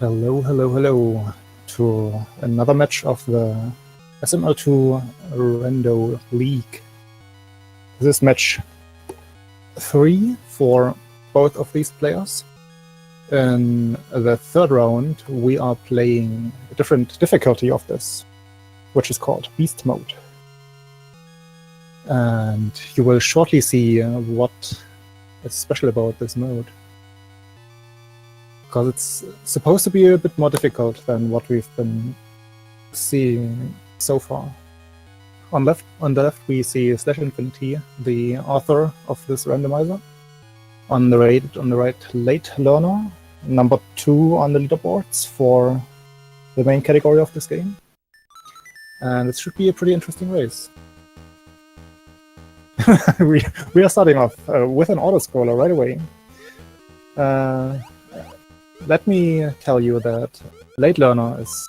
Hello, hello, hello to another match of the SML2 Rando League. This is match 3 for both of these players. In the third round, we are playing a different difficulty of this, which is called Beast Mode. And you will shortly see what is special about this mode, because it's supposed to be a bit more difficult than what we've been seeing so far. On the left we see slashinfty, the author of this randomizer. On the right, LateLearner, number 2 on the leaderboards for the main category of this game. And it should be a pretty interesting race. we are starting off with an autoscroller right away. Let me tell you that LateLearner is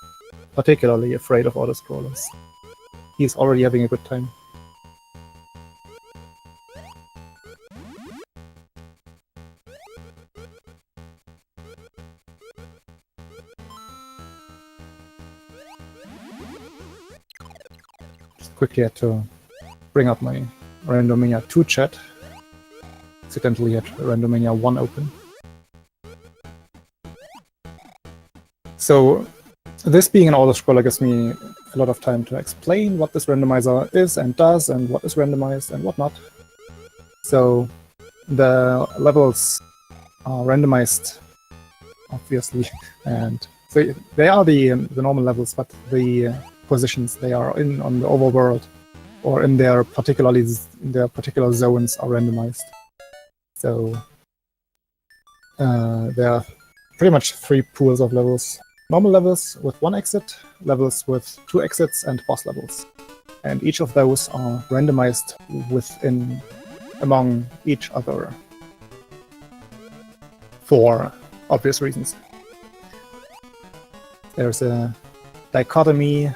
particularly afraid of autoscrollers. He's already having a good time. Just quickly had to bring up my Randomizer 2 chat. Accidentally had Randomizer 1 open. So this being an autoscroller gives me a lot of time to explain what this randomizer is and does, and what is randomized and what not. So the levels are randomized, obviously, and so they are the normal levels, but the positions they are in on the overworld or in their particular zones are randomized. So there are pretty much 3 pools of levels. Normal levels with 1 exit, levels with 2 exits, and boss levels. And each of those are randomized among each other for obvious reasons. There's a dichotomy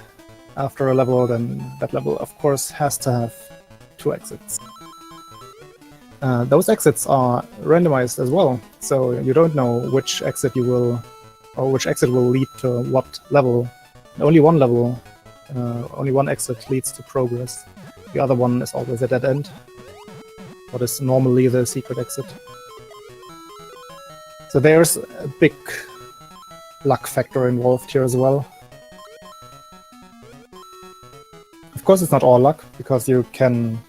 after a level, then that level of course has to have 2 exits. Those exits are randomized as well, so you don't know which exit will lead to what level. Only one level, only one exit leads to progress. The other one is always a dead end. What is normally the secret exit. So there's a big luck factor involved here as well. Of course it's not all luck, because you can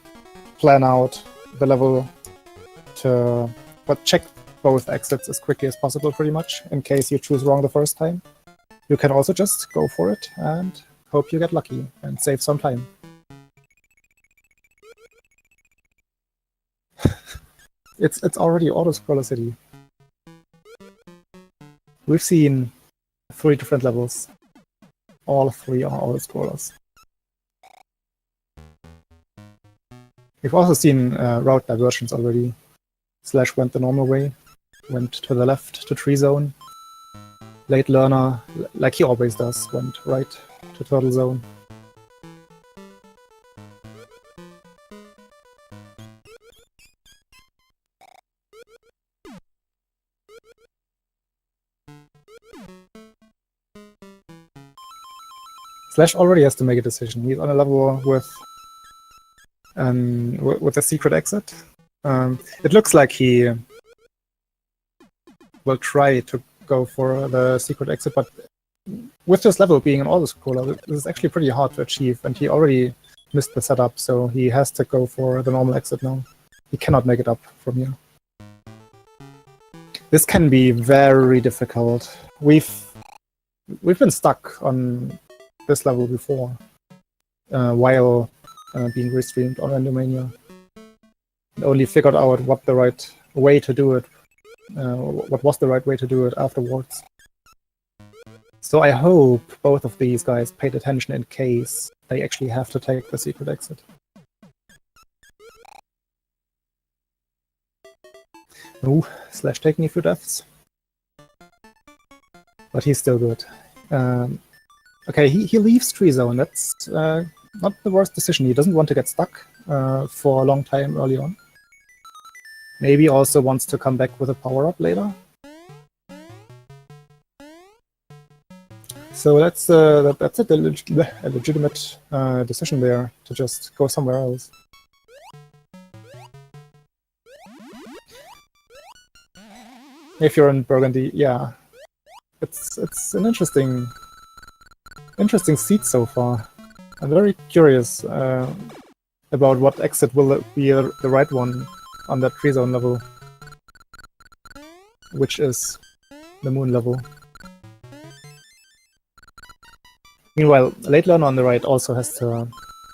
plan out the level to check both exits as quickly as possible, pretty much, in case you choose wrong the first time. You can also just go for it and hope you get lucky and save some time. It's already autoscroller city. We've seen 3 different levels. All 3 are autoscrollers. We've also seen route diversions already. Slash went the normal way. Went to the left to tree zone. LateLearner, like he always does, went right to turtle zone. Slash already has to make a decision. He's on a level with a secret exit. It looks like he will try to go for the secret exit, but with this level being an autoscroller, this is actually pretty hard to achieve, and he already missed the setup, so he has to go for the normal exit now. He cannot make it up from here. This can be very difficult. We've been stuck on this level before, while being restreamed on Randomizer. And only figured out what the right way to do it. What was the right way to do it afterwards. So I hope both of these guys paid attention in case they actually have to take the secret exit. Ooh, Slash taking a few deaths. But he's still good. Okay, he leaves tree zone. That's not the worst decision. He doesn't want to get stuck for a long time early on. Maybe also wants to come back with a power-up later. So that's it, a legitimate decision there to just go somewhere else. If you're in Burgundy, yeah, it's an interesting seat so far. I'm very curious about what exit will be the right one on that tree zone level, which is the moon level. Meanwhile, LateLearner on the right also has to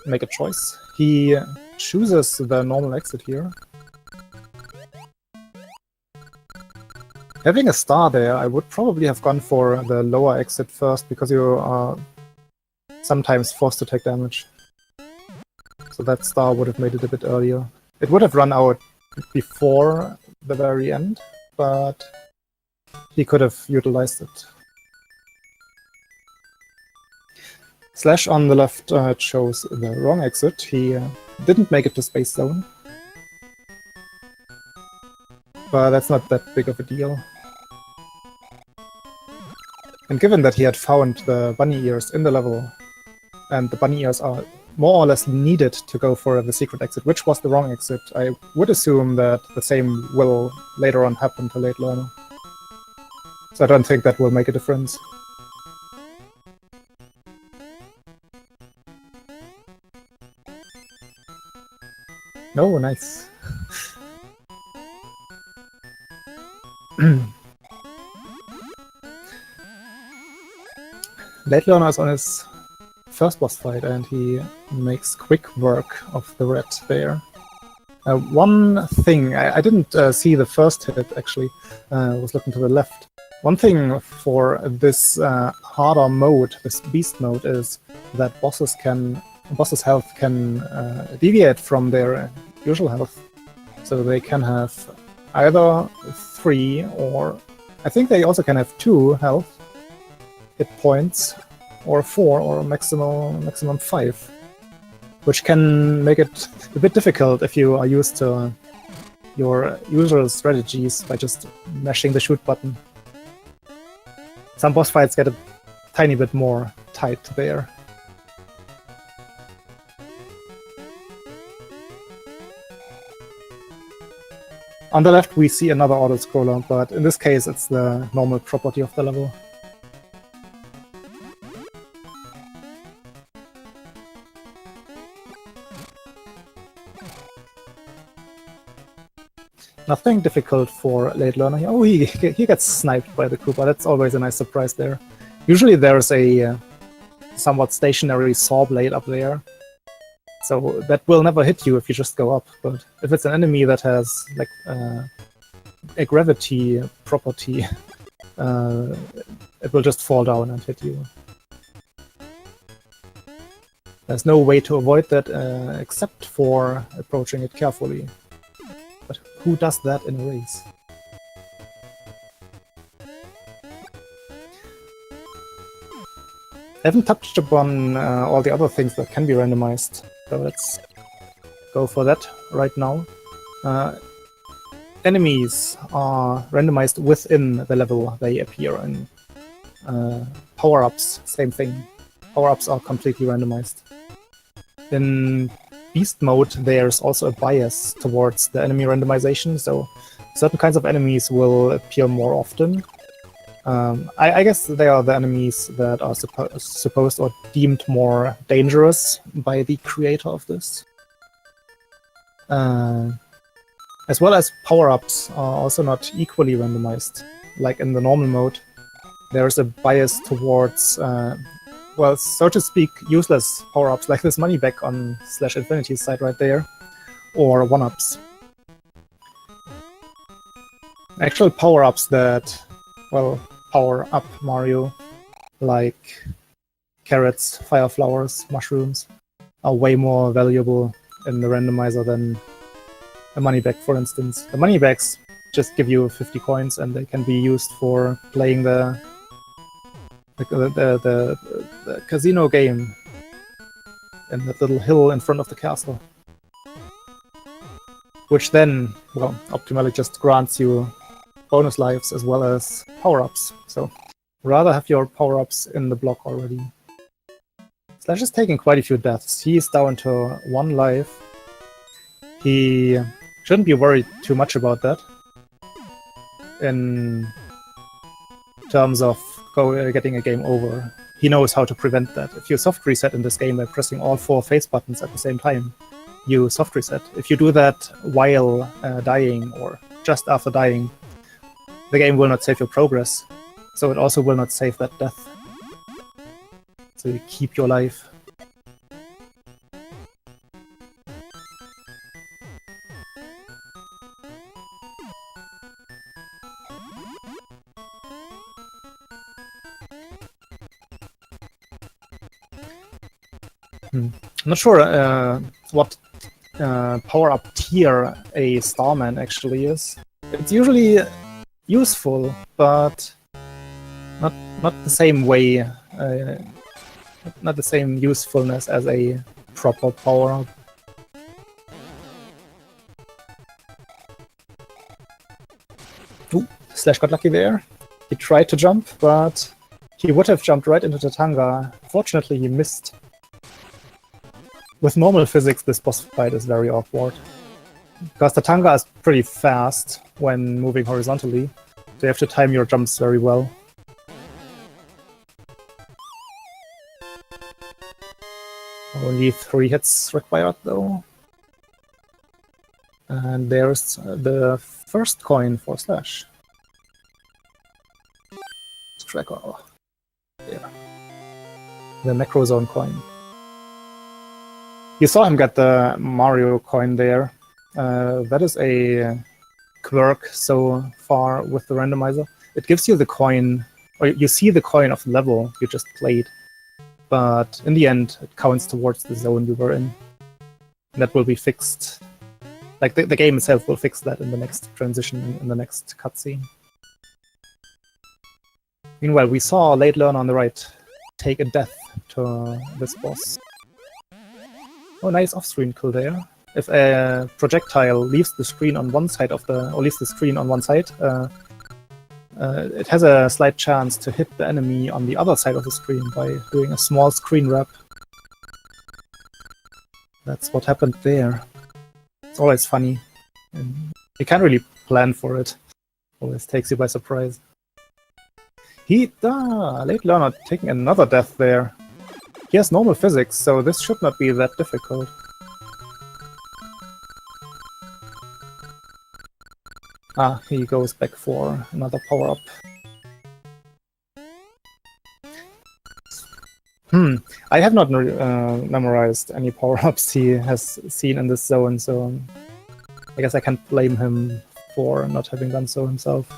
make a choice. He chooses the normal exit here. Having a star there, I would probably have gone for the lower exit first, because you are sometimes forced to take damage. So that star would have made it a bit earlier. It would have run out before the very end, but he could have utilized it. Slash on the left chose the wrong exit. He didn't make it to Space Zone. But that's not that big of a deal. And given that he had found the bunny ears in the level, and the bunny ears are more or less needed to go for the secret exit, which was the wrong exit, I would assume that the same will later on happen to LateLearner. So I don't think that will make a difference. Oh, nice. LateLearner is on his first boss fight, and he makes quick work of the red there. One thing, I didn't see the first hit actually, I was looking to the left. One thing for this harder mode, this beast mode, is that bosses' health can deviate from their usual health. So they can have either 3 or I think they also can have 2 health hit points, or 4, or maximum 5, which can make it a bit difficult if you are used to your usual strategies by just mashing the shoot button. Some boss fights get a tiny bit more tight there. On the left we see another auto-scroller, but in this case it's the normal property of the level. Nothing difficult for LateLearner here. Oh, he gets sniped by the Koopa. That's always a nice surprise there. Usually there's a somewhat stationary saw blade up there, so that will never hit you if you just go up. But if it's an enemy that has like a gravity property, it will just fall down and hit you. There's no way to avoid that except for approaching it carefully. But who does that in a race? I haven't touched upon all the other things that can be randomized, so let's go for that right now. Enemies are randomized within the level they appear in. Power-ups, same thing. Power-ups are completely randomized. In Beast mode, there's also a bias towards the enemy randomization, so certain kinds of enemies will appear more often. I guess they are the enemies that are supposed or deemed more dangerous by the creator of this. As well as power-ups are also not equally randomized. Like in the normal mode, there's a bias towards well, so to speak, useless power-ups like this money back on /infty's side right there, or one-ups. Actual power-ups that, well, power up Mario, like carrots, fire flowers, mushrooms, are way more valuable in the randomizer than a money bag, for instance. The money bags just give you 50 coins, and they can be used for playing the casino game in that little hill in front of the castle, which then, well, optimally just grants you bonus lives as well as power-ups. So rather have your power-ups in the block already. Slash is taking quite a few deaths. He's down to 1 life. He shouldn't be worried too much about that in terms of getting a game over. He knows how to prevent that. If you soft reset in this game by pressing all 4 face buttons at the same time, you soft reset. If you do that while dying or just after dying, the game will not save your progress. So it also will not save that death. So you keep your life. I'm not sure what power-up tier a Starman actually is. It's usually useful, but not the same way, not the same usefulness as a proper power-up. Ooh, Slash got lucky there. He tried to jump, but he would have jumped right into Tatanga. Fortunately, he missed. With normal physics, this boss fight is very awkward. Because Tatanga is pretty fast when moving horizontally, so you have to time your jumps very well. Only 3 hits required, though. And there's the first coin for Slash. Tracker. Yeah. The Macro Zone coin. You saw him get the Mario coin there. That is a quirk so far with the randomizer. It gives you the coin, or you see the coin of the level you just played, but in the end it counts towards the zone you were in. And that will be fixed. Like the game itself will fix that in the next transition, in the next cutscene. Meanwhile, we saw LateLearner on the right take a death to this boss. Oh, nice off-screen kill there. If a projectile leaves the screen on one side of the, or leaves the screen on one side, it has a slight chance to hit the enemy on the other side of the screen by doing a small screen wrap. That's what happened there. It's always funny. And you can't really plan for it. Always takes you by surprise. LateLearner taking another death there. He has normal physics, so this should not be that difficult. He goes back for another power-up. I have not memorized any power-ups he has seen in this zone, so I guess I can't blame him for not having done so himself.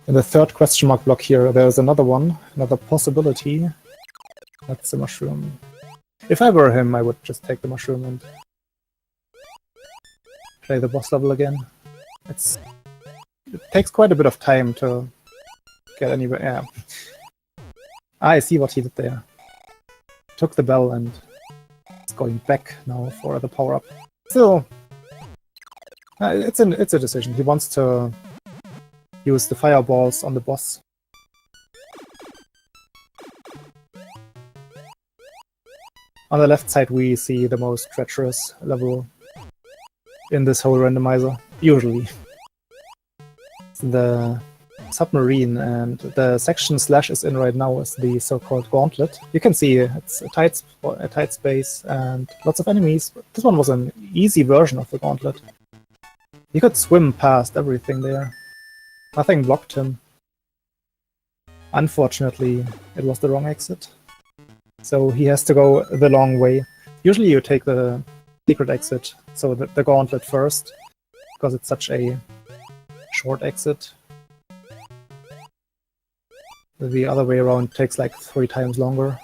In the third question mark block here, there's another one, another possibility. That's the mushroom. If I were him, I would just take the mushroom and play the boss level again. It takes quite a bit of time to get anywhere. Yeah. I see what he did there. Took the bell and is going back now for the power-up. Still, it's a decision. He wants to use the fireballs on the boss. On the left side we see the most treacherous level in this whole randomizer, usually. It's the submarine, and the section Slash is in right now is the so-called gauntlet. You can see it's a tight space and lots of enemies. This one was an easy version of the gauntlet. You could swim past everything there. Nothing blocked him. Unfortunately, it was the wrong exit. So he has to go the long way. Usually you take the secret exit, so the gauntlet first, because it's such a short exit. The other way around takes like 3 times longer.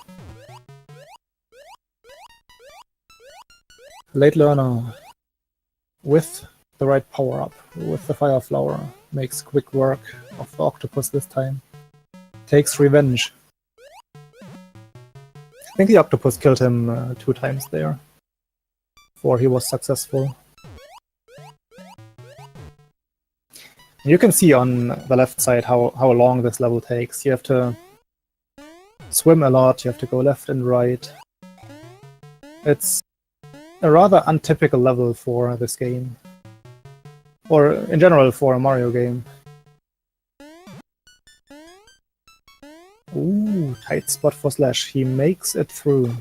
LateLearner, with the right power-up, with the Fire Flower, makes quick work of the octopus this time. Takes revenge. I think the octopus killed him 2 times there, before he was successful. You can see on the left side how long this level takes. You have to swim a lot, you have to go left and right. It's a rather untypical level for this game. Or in general for a Mario game. Ooh, tight spot for Slash. He makes it through.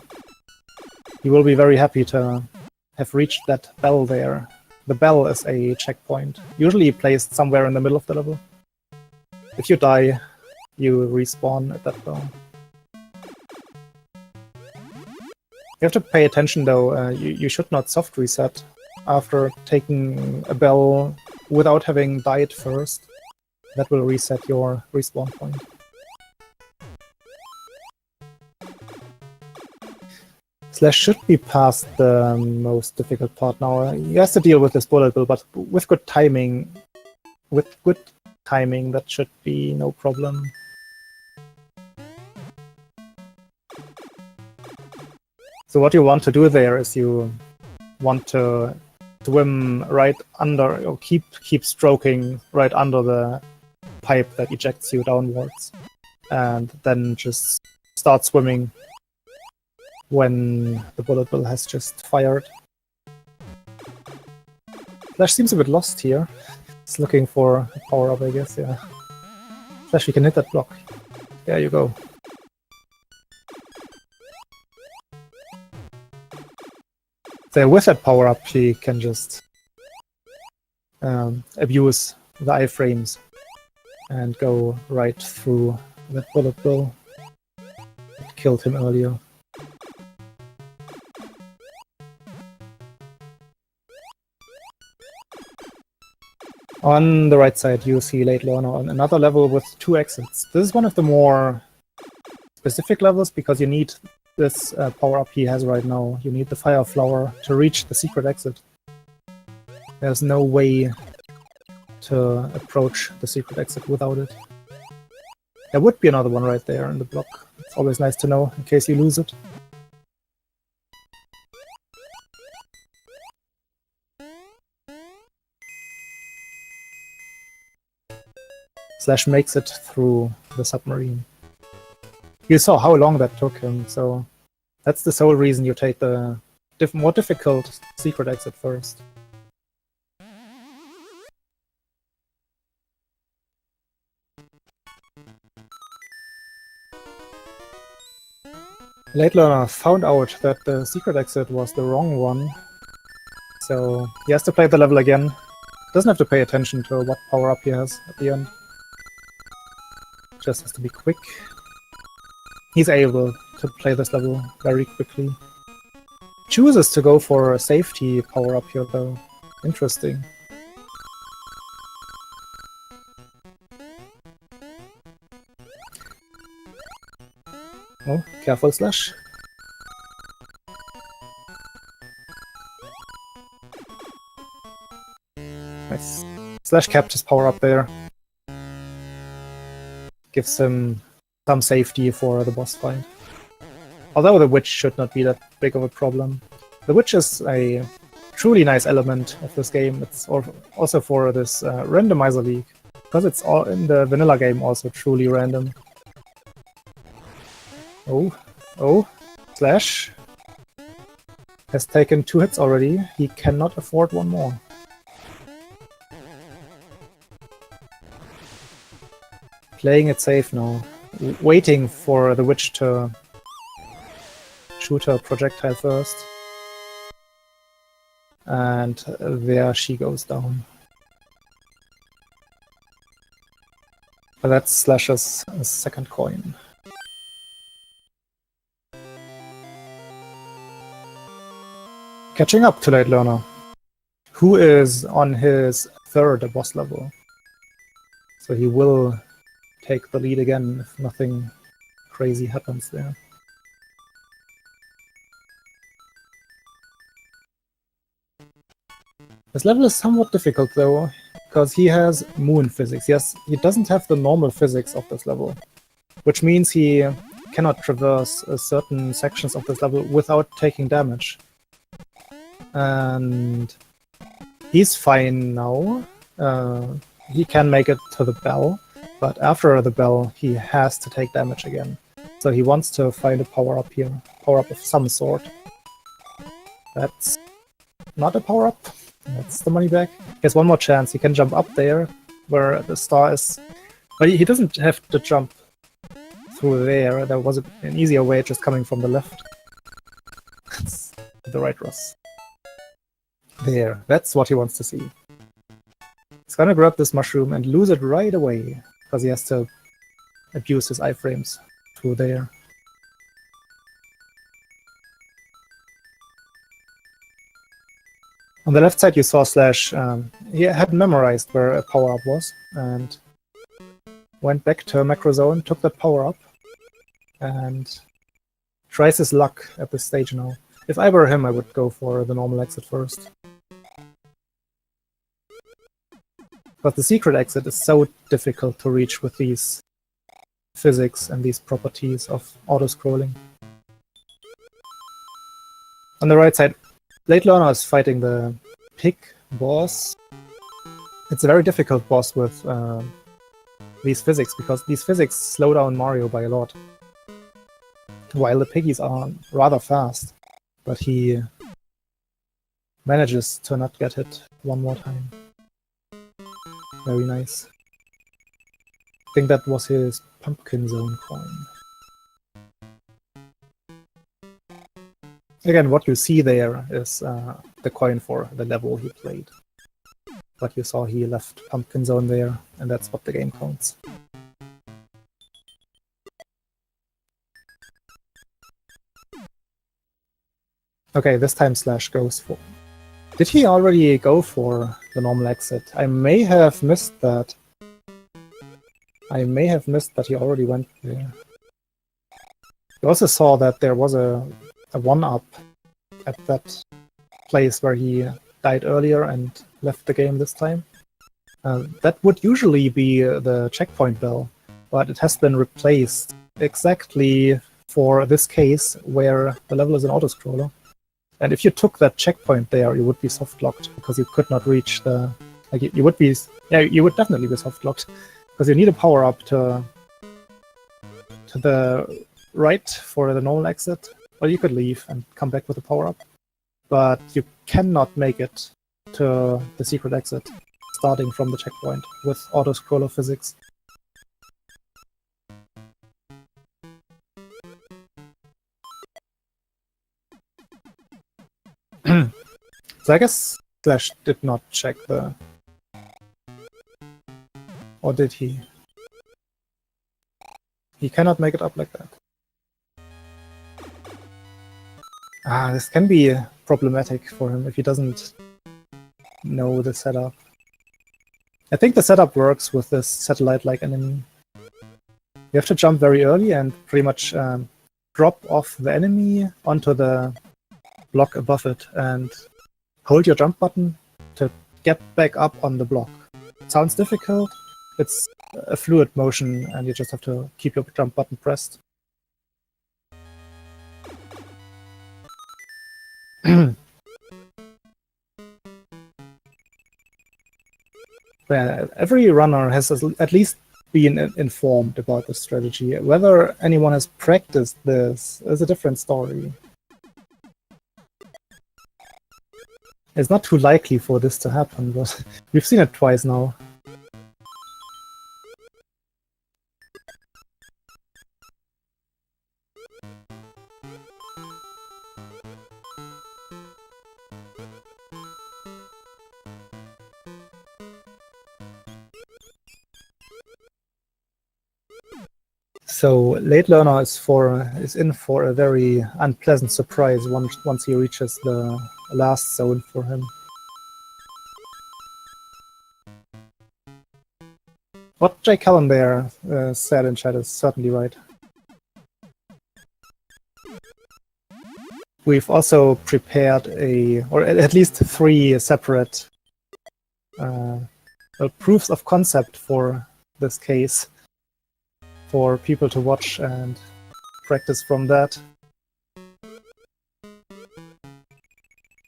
He will be very happy to have reached that bell there. The bell is a checkpoint, usually placed somewhere in the middle of the level. If you die, you respawn at that bell. You have to pay attention though, you should not soft reset after taking a bell without having died first. That will reset your respawn point. Slash should be past the most difficult part now. He has to deal with this bullet bill, but with good timing, that should be no problem. So what you want to do there is you want to swim right under, or keep stroking right under the pipe that ejects you downwards, and then just start swimming when the bullet bill has just fired. Slash seems a bit lost here. He's looking for a power-up, I guess, yeah. Slash, you can hit that block. There you go. So with that power-up, he can just abuse the iframes and go right through that bullet bill that killed him earlier. On the right side, you see LateLearner on another level with 2 exits. This is one of the more specific levels because you need this power-up he has right now. You need the Fire Flower to reach the secret exit. There's no way to approach the secret exit without it. There would be another one right there in the block. It's always nice to know in case you lose it. Slash makes it through the submarine. You saw how long that took him, so that's the sole reason you take the more difficult secret exit first. LateLearner found out that the secret exit was the wrong one, so he has to play the level again. Doesn't have to pay attention to what power-up he has at the end. Just has to be quick. He's able to play this level very quickly. Chooses to go for a safety power-up here though. Interesting. Oh, careful Slash. Nice. Slash kept his power-up there. Gives him some safety for the boss fight. Although the witch should not be that big of a problem. The witch is a truly nice element of this game. It's also for this randomizer league, because it's all in the vanilla game also truly random. Oh, Slash has taken 2 hits already. He cannot afford one more. Playing it safe now, waiting for the witch to shoot her projectile first. And there she goes down. But that's Slash's second coin. Catching up to LateLearner, who is on his 3rd boss level. So he will take the lead again if nothing crazy happens there. This level is somewhat difficult though, because he has moon physics. Yes, he doesn't have the normal physics of this level, which means he cannot traverse certain sections of this level without taking damage. And he's fine now. he can make it to the bell, but after the bell, he has to take damage again. So he wants to find a power-up here, power-up of some sort. That's not a power-up. That's the money back. He has one more chance. He can jump up there, where the star is. But he doesn't have to jump through there. There was an easier way just coming from the left. That's the right, Ross. There. That's what he wants to see. He's gonna grab this mushroom and lose it right away, because he has to abuse his iframes through there. On the left side you saw Slash, he had memorized where a power-up was, and went back to Macro Zone, took that power-up, and tries his luck at this stage now. If I were him, I would go for the normal exit first. But the secret exit is so difficult to reach with these physics and these properties of auto-scrolling. On the right side, LateLearner is fighting the pig boss. It's a very difficult boss with these physics, because these physics slow down Mario by a lot. While the piggies are rather fast, but he manages to not get hit one more time. Very nice. I think that was his Pumpkin Zone coin. Again, what you see there is the coin for the level he played. But you saw he left Pumpkin Zone there, and that's what the game counts. Okay, this time Slash goes for... Did he already go for the normal exit? I may have missed that. I may have missed that he already went there. You also saw that there was a 1-up at that place where he died earlier and left the game this time. That would usually be the checkpoint bell, but it has been replaced exactly for this case where the level is an auto-scroller. And if you took that checkpoint there, you would be soft-locked, because you could not reach the... Like, you would be... Yeah, you would definitely be soft-locked, because you need a power-up to the right for the normal exit, or you could leave and come back with a power-up. But you cannot make it to the secret exit starting from the checkpoint with auto-scroller physics. So I guess Slash did not check the... Or did he? He cannot make it up like that. This can be problematic for him if he doesn't know the setup. I think the setup works with this satellite-like enemy. You have to jump very early and pretty much drop off the enemy onto the block above it and hold your jump button to get back up on the block. It sounds difficult. It's a fluid motion and you just have to keep your jump button pressed. Yeah, every runner has at least been informed about the strategy. Whether anyone has practiced this is a different story. It's not too likely for this to happen, but we've seen it twice now. So LateLearner is in for a very unpleasant surprise once he reaches the last zone for him. What Jay Cullen there said in chat is certainly right. We've also prepared or at least 3 separate proofs of concept for this case, for people to watch and practice from that.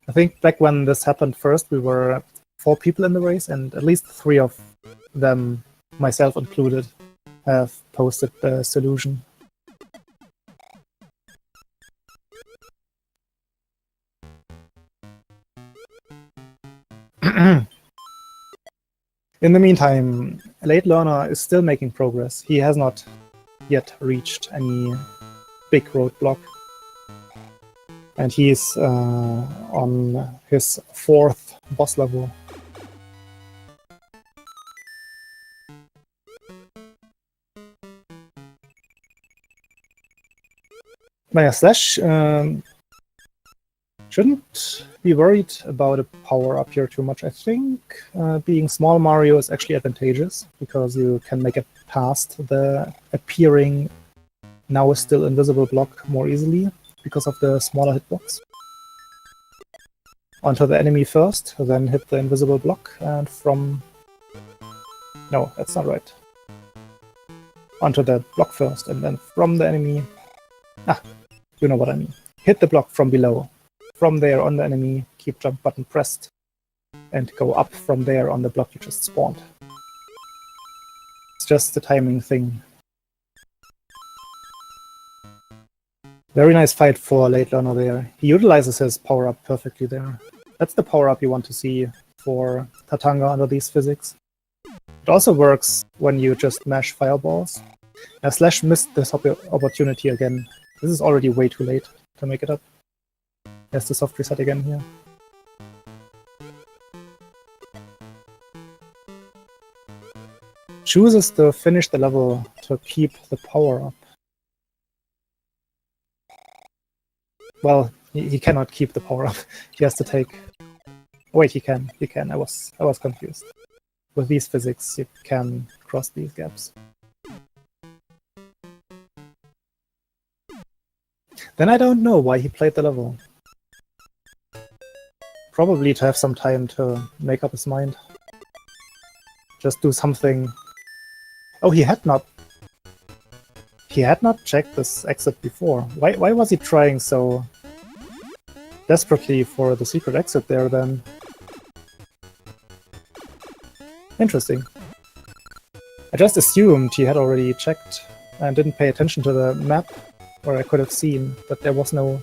I think back when this happened first, we were 4 people in the race, and at least 3 of them, myself included, have posted the solution. In the meantime, LateLearner is still making progress. He has not yet reached any big roadblock. And he's on his 4th boss level. Now, Slash shouldn't be worried about a power-up here too much. I think being small Mario is actually advantageous, because you can make it past the appearing, now still invisible block more easily, because of the smaller hitbox. Onto the enemy first, then hit the invisible block, and from... No, that's not right. Onto the block first, and then from the enemy... Ah, you know what I mean. Hit the block from below. From there on the enemy, keep jump button pressed, and go up from there on the block you just spawned. It's just the timing thing. Very nice fight for LateLearner there. He utilizes his power-up perfectly there. That's the power-up you want to see for Tatanga under these physics. It also works when you just mash fireballs. Now Slash missed this opportunity again. This is already way too late to make it up. There's the soft reset again here. Chooses to finish the level to keep the power-up. Well, he cannot keep the power-up. He has to take... Wait, he can. He can. I was confused. With these physics, you can cross these gaps. Then I don't know why he played the level. Probably to have some time to make up his mind. Just do something... Oh, he had not checked this exit before. Why was he trying so desperately for the secret exit there then? Interesting. I just assumed he had already checked and didn't pay attention to the map, where I could have seen that there was no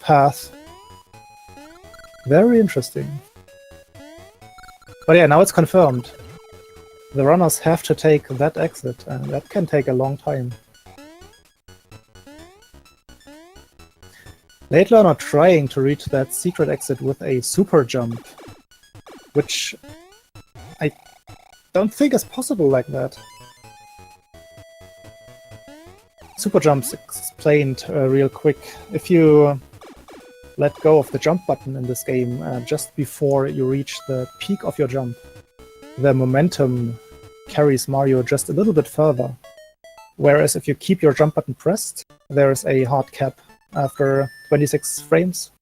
path. Very interesting. But yeah, now it's confirmed. The runners have to take that exit, and that can take a long time. LateLearner trying to reach that secret exit with a super jump, which I don't think is possible like that. Super jumps explained real quick. If you let go of the jump button in this game just before you reach the peak of your jump, the momentum carries Mario just a little bit further. Whereas if you keep your jump button pressed, there's a hard cap. After 26 frames,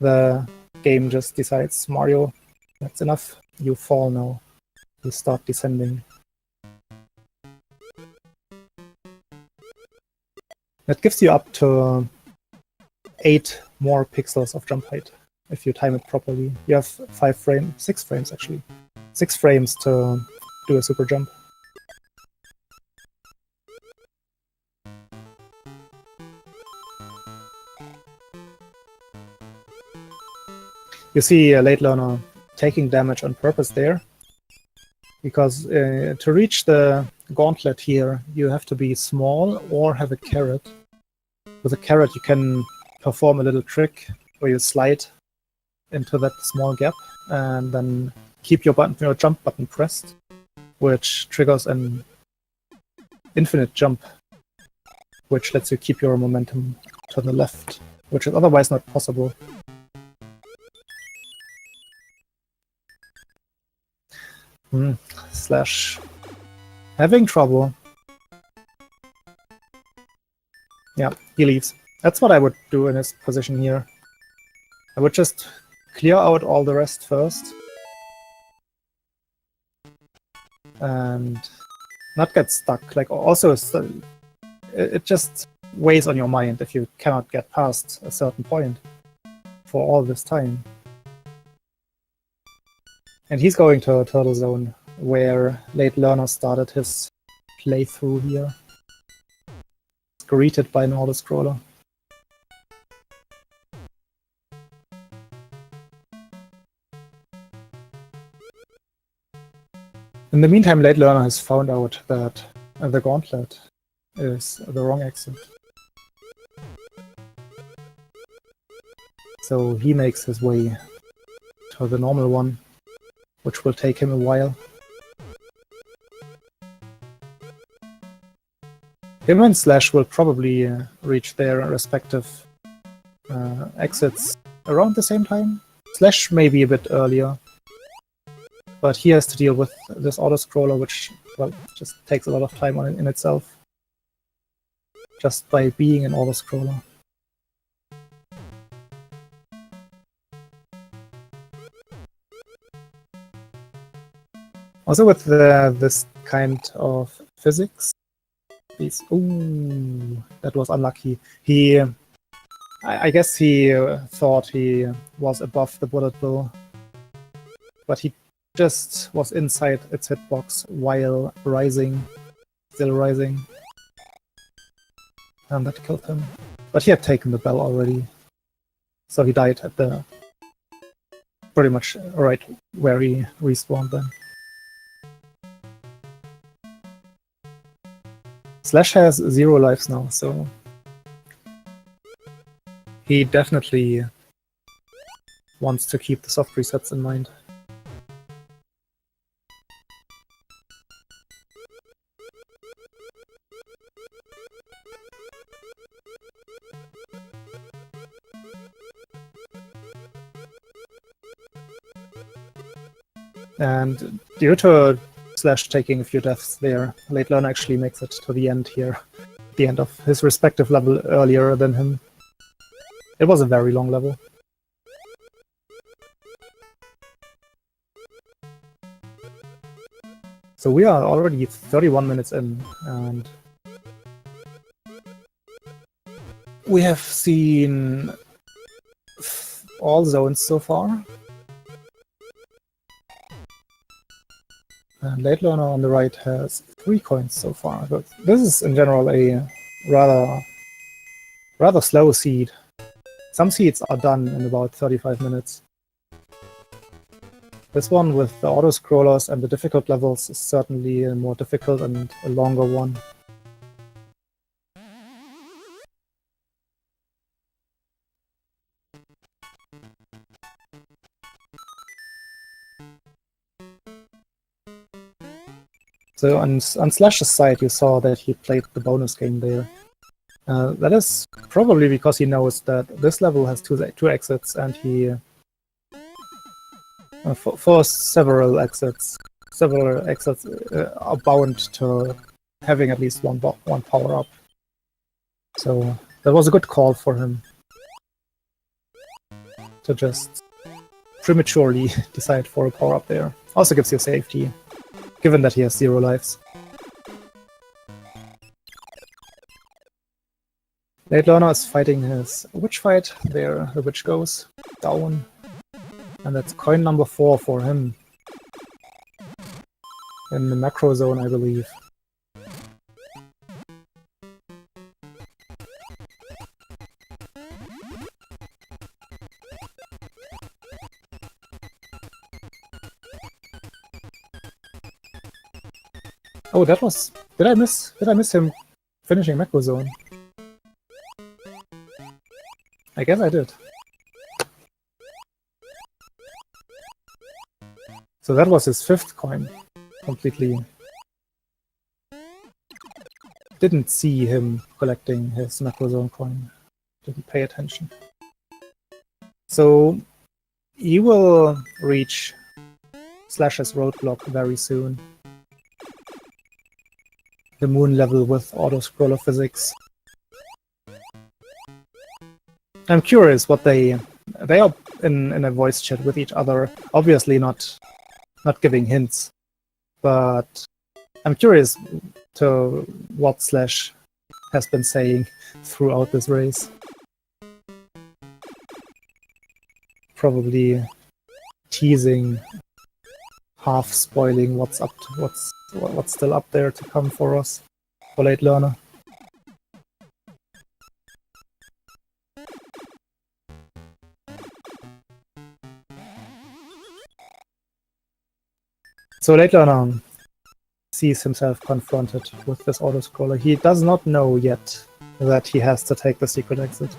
the game just decides, Mario, that's enough, you fall now. You start descending. That gives you up to 8 more pixels of jump height, if you time it properly. You have 6 frames actually. 6 frames to do a super jump. You see LateLearner taking damage on purpose there, because to reach the gauntlet here, you have to be small or have a carrot. With a carrot, you can perform a little trick where you slide into that small gap and then keep your jump button pressed, which triggers an infinite jump, which lets you keep your momentum to the left, which is otherwise not possible. Slash having trouble. Yeah, he leaves. That's what I would do in his position here. I would just clear out all the rest first. And not get stuck. Like, also, it just weighs on your mind if you cannot get past a certain point for all this time. And he's going to a turtle zone where LateLearner started his playthrough here. Greeted by an auto-scroller. In the meantime, LateLearner has found out that the gauntlet is the wrong exit. So he makes his way to the normal one, which will take him a while. Him and Slash will probably reach their respective exits around the same time. Slash may be a bit earlier, but he has to deal with this auto-scroller, which, well, just takes a lot of time in itself, just by being an auto-scroller. Also with this kind of physics, ooh, that was unlucky. I guess he thought he was above the bullet bill, but he just was inside its hitbox while rising, still rising. And that killed him. But he had taken the bell already, so he died at the pretty much right where he respawned then. Slash has 0 lives now, so he definitely wants to keep the soft resets in mind. And due to Slash taking a few deaths there, LateLearner actually makes it to the end here, the end of his respective level earlier than him. It was a very long level. So we are already 31 minutes in, and we have seen all zones so far. And LateLearner on the right has 3 coins so far, but this is in general a rather slow seed. Some seeds are done in about 35 minutes. This one with the auto-scrollers and the difficult levels is certainly a more difficult and a longer one. So on Slash's side, you saw that he played the bonus game there. That is probably because he knows that this level has two exits, and he for several exits are bound to having at least one power up. So that was a good call for him to just prematurely decide for a power up there. Also gives you safety, given that he has 0 lives. LateLearner is fighting his witch fight. There the witch goes down. And that's coin number 4 for him. In the macro zone, I believe. Oh, that was... Did I miss him finishing macro zone? I guess I did. So that was his 5th coin. Completely didn't see him collecting his macro zone coin. Didn't pay attention. So he will reach Slash's roadblock very soon. The moon level with auto-scroller physics. I'm curious what they are in a voice chat with each other. Obviously not giving hints, but I'm curious to what Slash has been saying throughout this race. Probably teasing half spoiling what's still up there to come for us for LateLearner. So LateLearner sees himself confronted with this autoscroller. He does not know yet that he has to take the secret exit.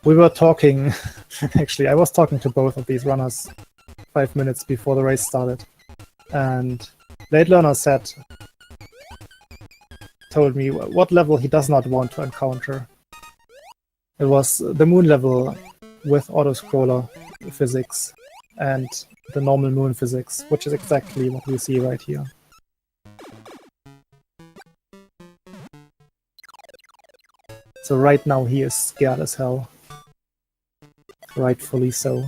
We were talking, actually, I was talking to both of these runners 5 minutes before the race started, and LateLearner told me what level he does not want to encounter. It was the moon level with autoscroller physics and the normal moon physics, which is exactly what we see right here. So right now he is scared as hell. Rightfully so.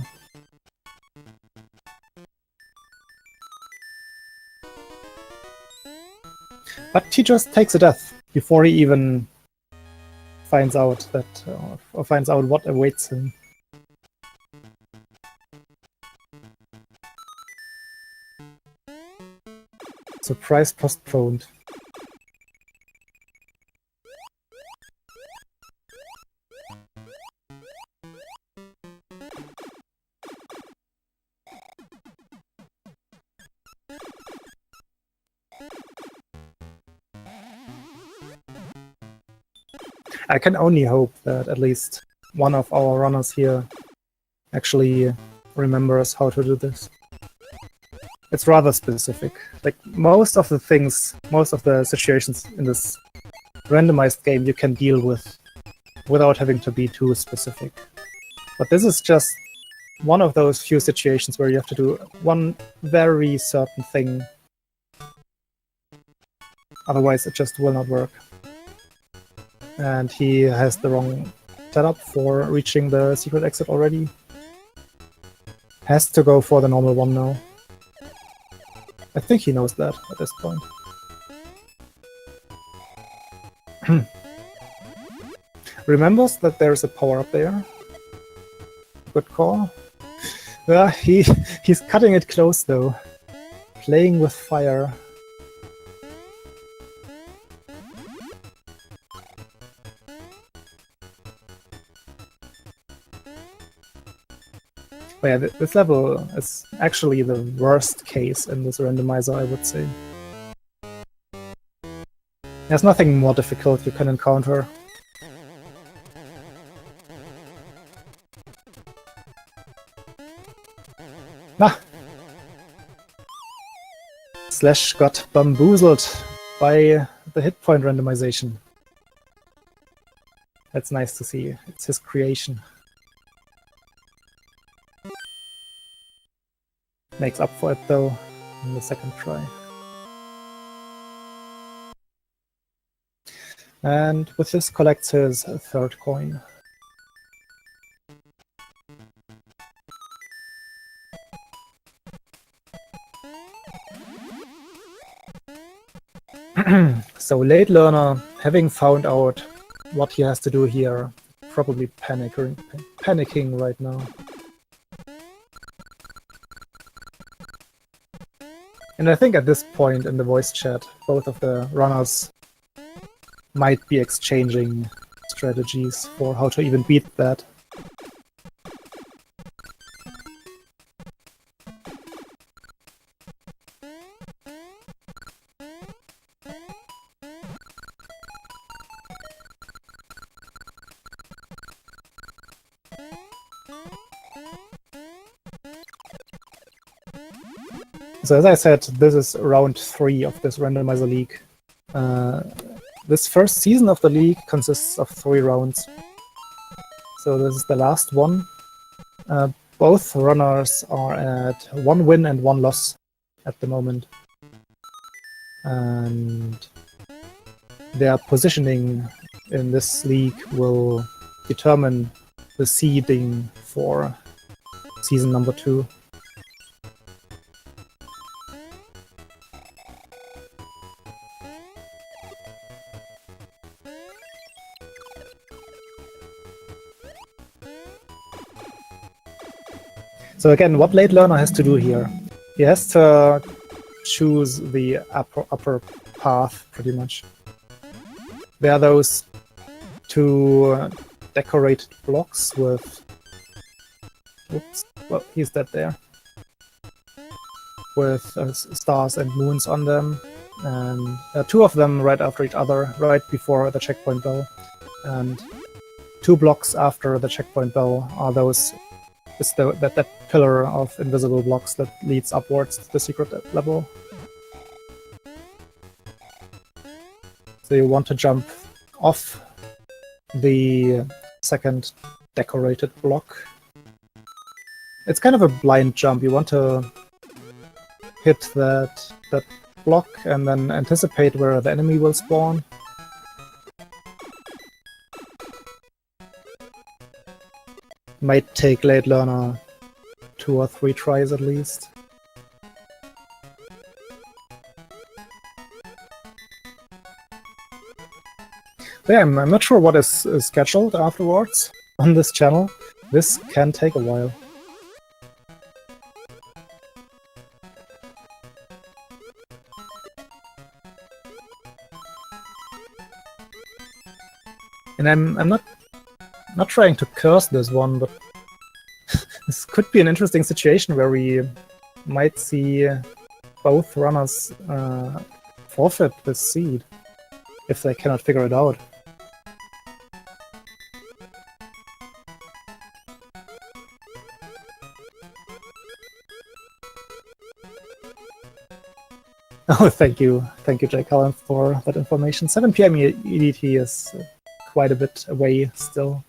But he just takes a death before he even finds out that, or finds out what awaits him. Surprise postponed. I can only hope that at least one of our runners here actually remembers how to do this. It's rather specific. Like most of the situations in this randomized game you can deal with without having to be too specific. But this is just one of those few situations where you have to do one very certain thing. Otherwise it just will not work. And he has the wrong setup for reaching the secret exit already. Has to go for the normal one now. I think he knows that at this point. Remembers that there's a power-up there. Good call. He's cutting it close though. Playing with fire. But yeah, this level is actually the worst case in this randomizer, I would say. There's nothing more difficult you can encounter. Nah! Slash got bamboozled by the hit point randomization. That's nice to see. It's his creation. Makes up for it though in the second try. And with this collects his third coin. So LateLearner, having found out what he has to do here, probably panicking right now. And I think at this point in the voice chat, both of the runners might be exchanging strategies for how to even beat that. So as I said, this is round 3 of this randomizer league. This first season of the league consists of 3 rounds. So this is the last one. Both runners are at 1 win and 1 loss at the moment. And their positioning in this league will determine the seeding for season number 2. So again, what LateLearner has to do here? He has to choose the upper path, pretty much. There are those two decorated blocks with... Oops, well, he's dead there. With stars and moons on them. And two of them right after each other, right before the checkpoint bell. And 2 blocks after the checkpoint bell are those... that pillar of invisible blocks that leads upwards to the secret level. So you want to jump off the second decorated block. It's kind of a blind jump. You want to hit that block and then anticipate where the enemy will spawn. Might take LateLearner 2 or 3 tries at least. Yeah, I'm not sure what is scheduled afterwards on this channel. This can take a while. And I'm not trying to curse this one, but this could be an interesting situation where we might see both runners forfeit this seed if they cannot figure it out. Oh, thank you, Jake Cullen, for that information. 7 PM EDT is quite a bit away still.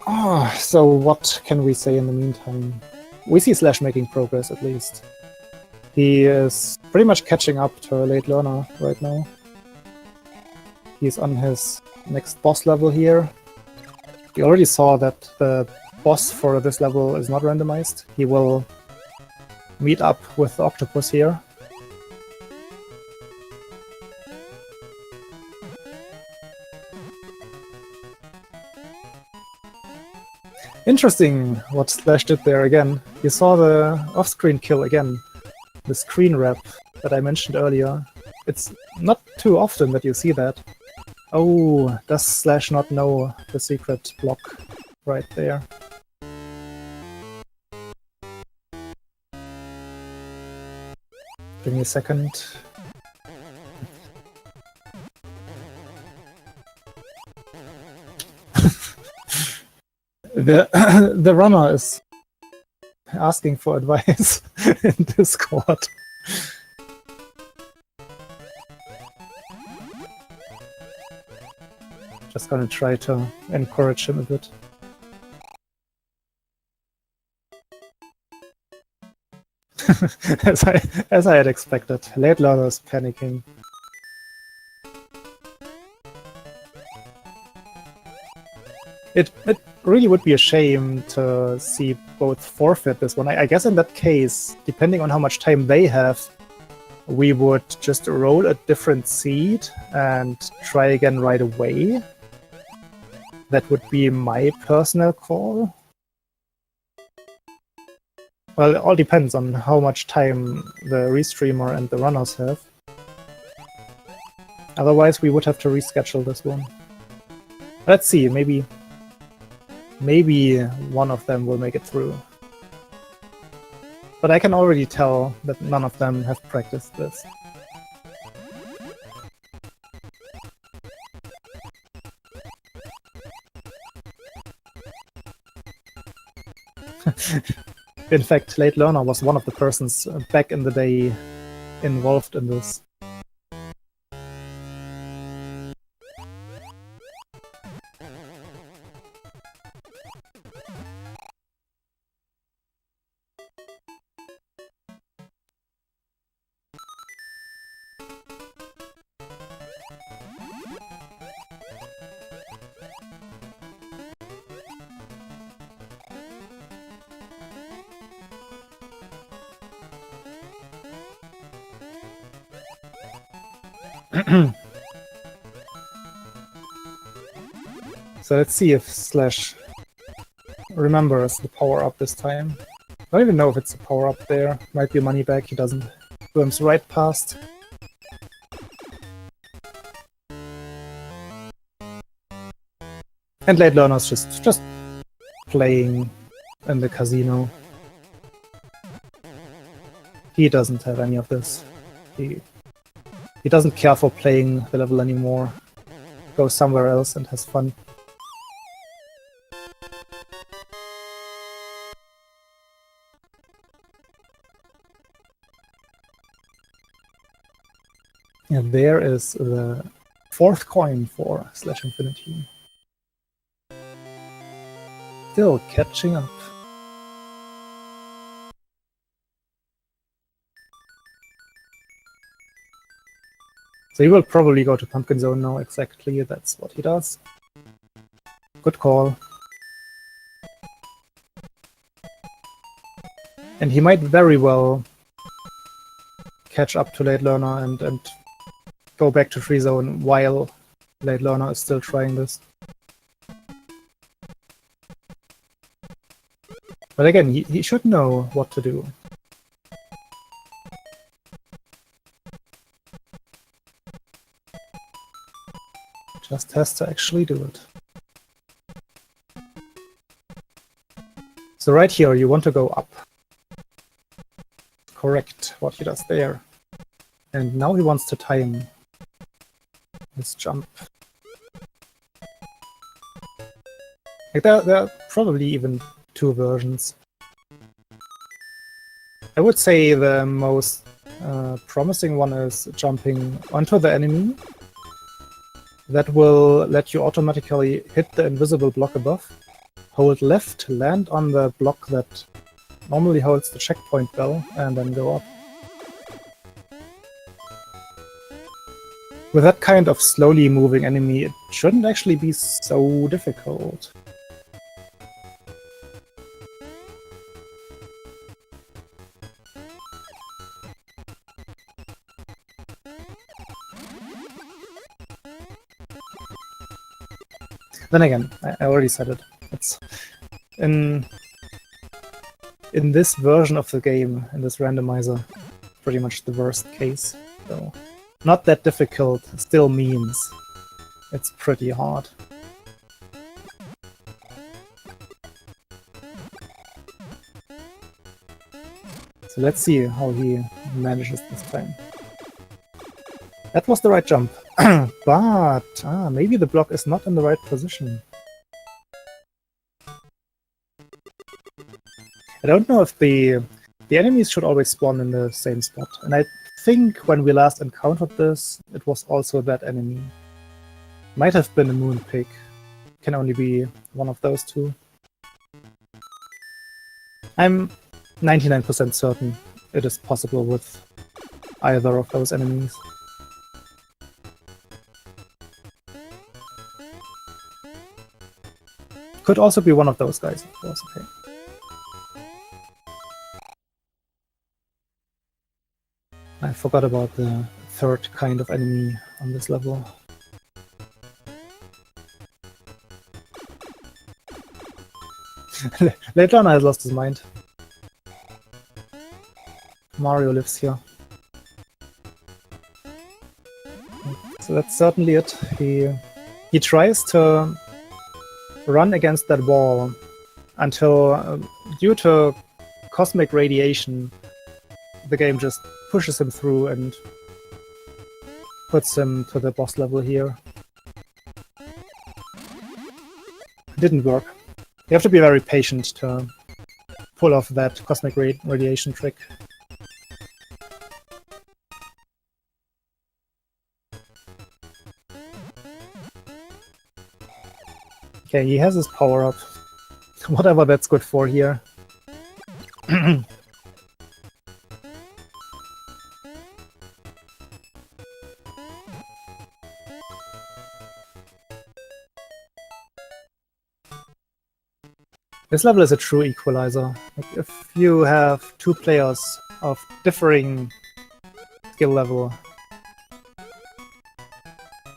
Oh, so what can we say in the meantime? We see Slash making progress, at least. He is pretty much catching up to LateLearner right now. He's on his next boss level here. We already saw that the boss for this level is not randomized. He will meet up with the octopus here. Interesting what Slash did there again. You saw the off-screen kill again. The screen wrap that I mentioned earlier. It's not too often that you see that. Oh, does Slash not know the secret block right there? Give me a second. The runner is asking for advice in Discord. Just gonna try to encourage him a bit. as I had expected, LateLearner is panicking. It really would be a shame to see both forfeit this one. I guess in that case, depending on how much time they have, we would just roll a different seed and try again right away. That would be my personal call. Well, it all depends on how much time the restreamer and the runners have. Otherwise, we would have to reschedule this one. Let's see, maybe one of them will make it through. But I can already tell that none of them have practiced this. In fact, LateLearner was one of the persons back in the day involved in this. So let's see if Slash remembers the power-up this time. I don't even know if it's a power-up there. Might be a money bag, he doesn't. Swims right past. And LateLearner's just playing in the casino. He doesn't have any of this. He doesn't care for playing the level anymore. Goes somewhere else and has fun. And there is the 4th coin for slashinfty. Still catching up. So he will probably go to Pumpkin Zone now, exactly, that's what he does. Good call. And he might very well catch up to LateLearner and go back to Free Zone while LateLearner is still trying this. But again, he should know what to do. Just has to actually do it. So right here, you want to go up. Correct what he does there. And now he wants to time his jump. Like there are probably even 2 versions. I would say the most promising one is jumping onto the enemy. That will let you automatically hit the invisible block above. Hold left, land on the block that normally holds the checkpoint bell, and then go up. With that kind of slowly moving enemy, it shouldn't actually be so difficult. Then again, I already said it. It's in this version of the game, in this randomizer, pretty much the worst case. So not that difficult still means it's pretty hard. So let's see how he manages this time. That was the right jump. But maybe the block is not in the right position. I don't know if the enemies should always spawn in the same spot. And I think when we last encountered this, it was also that enemy. Might have been a moon pig. Can only be one of those 2. I'm 99% certain it is possible with either of those enemies. Could also be one of those guys, of course, okay. I forgot about the 3rd kind of enemy on this level. LateLearner has lost his mind. Mario lives here. So that's certainly it. He tries to run against that wall until, due to cosmic radiation, the game just pushes him through and puts him to the boss level here. It didn't work. You have to be very patient to pull off that cosmic radiation trick. Okay, he has his power-up. Whatever that's good for here. This level is a true equalizer. Like, if you have 2 players of differing skill level,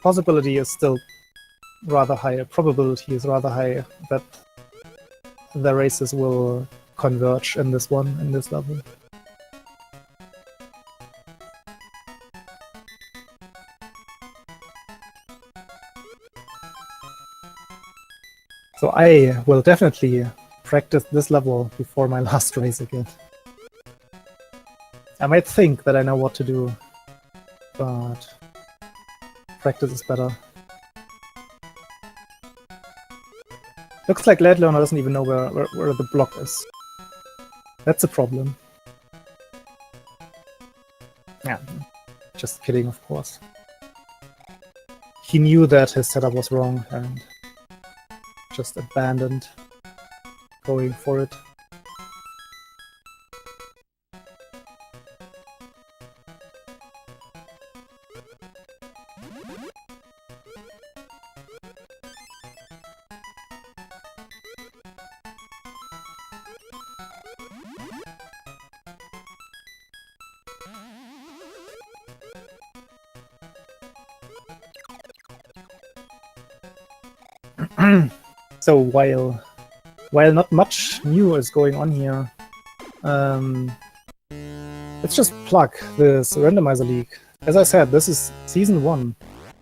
possibility is still rather high, probability is rather high that the races will converge in this level. So I will definitely practice this level before my last race again. I might think that I know what to do, but practice is better. Looks like LateLearner doesn't even know where the block is. That's a problem. Yeah, just kidding, of course. He knew that his setup was wrong and just abandoned going for it. So while not much new is going on here, let's just plug this Randomizer League. As I said, this is Season 1.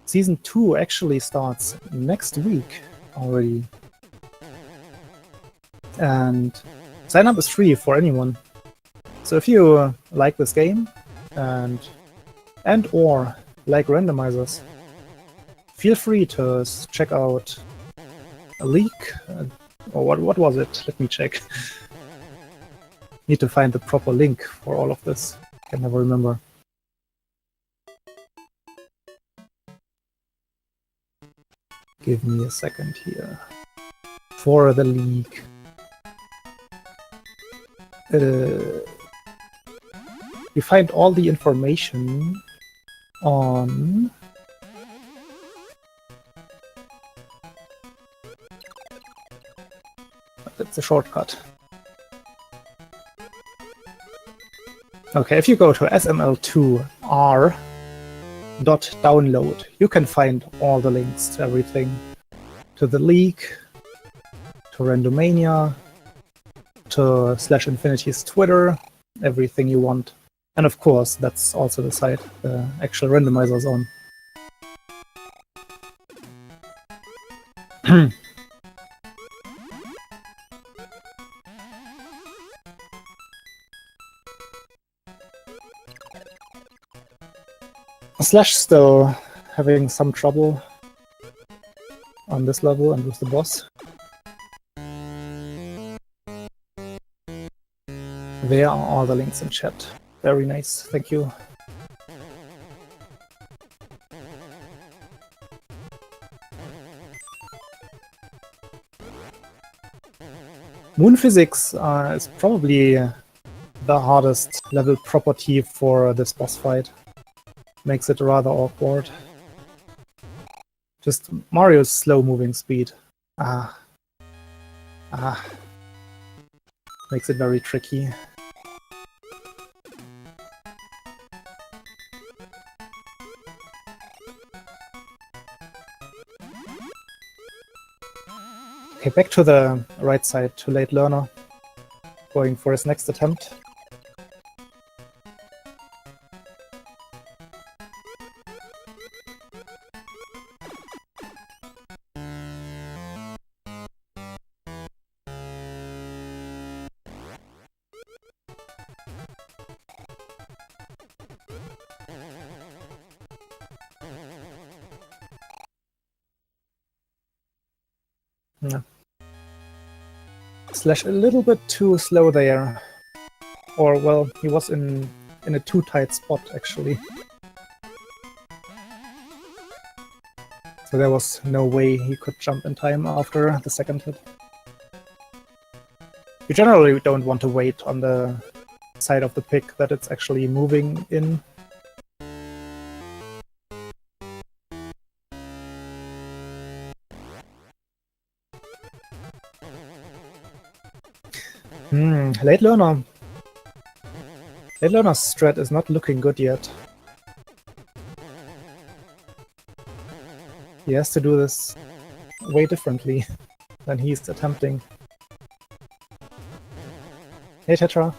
Season 2 actually starts next week already. And sign up is free for anyone. So if you like this game and or like randomizers, feel free to check out a leak, or what was it? Let me check. Need to find the proper link for all of this. Can never remember. Give me a second here. For the leak. You find all the information on that's a shortcut. Okay, if you go to sml2r.download, you can find all the links to everything. To the leak, to Randomania, to /infinity's Twitter, everything you want. And of course, that's also the site the actual randomizer is on. Slash still having some trouble on this level and with the boss. There are all the links in chat. Very nice, thank you. Moon physics is probably the hardest level property for this boss fight. Makes it rather awkward. Just Mario's slow moving speed. Makes it very tricky. Okay, back to the right side, to LateLearner. Going for his next attempt. Yeah. Slash a little bit too slow there. Or, well, he was in a too tight spot, actually. So there was no way he could jump in time after the second hit. You generally don't want to wait on the side of the pick that it's actually moving in. LateLearner. LateLearner's strat is not looking good yet. He has to do this way differently than he's attempting. Hey Tetra,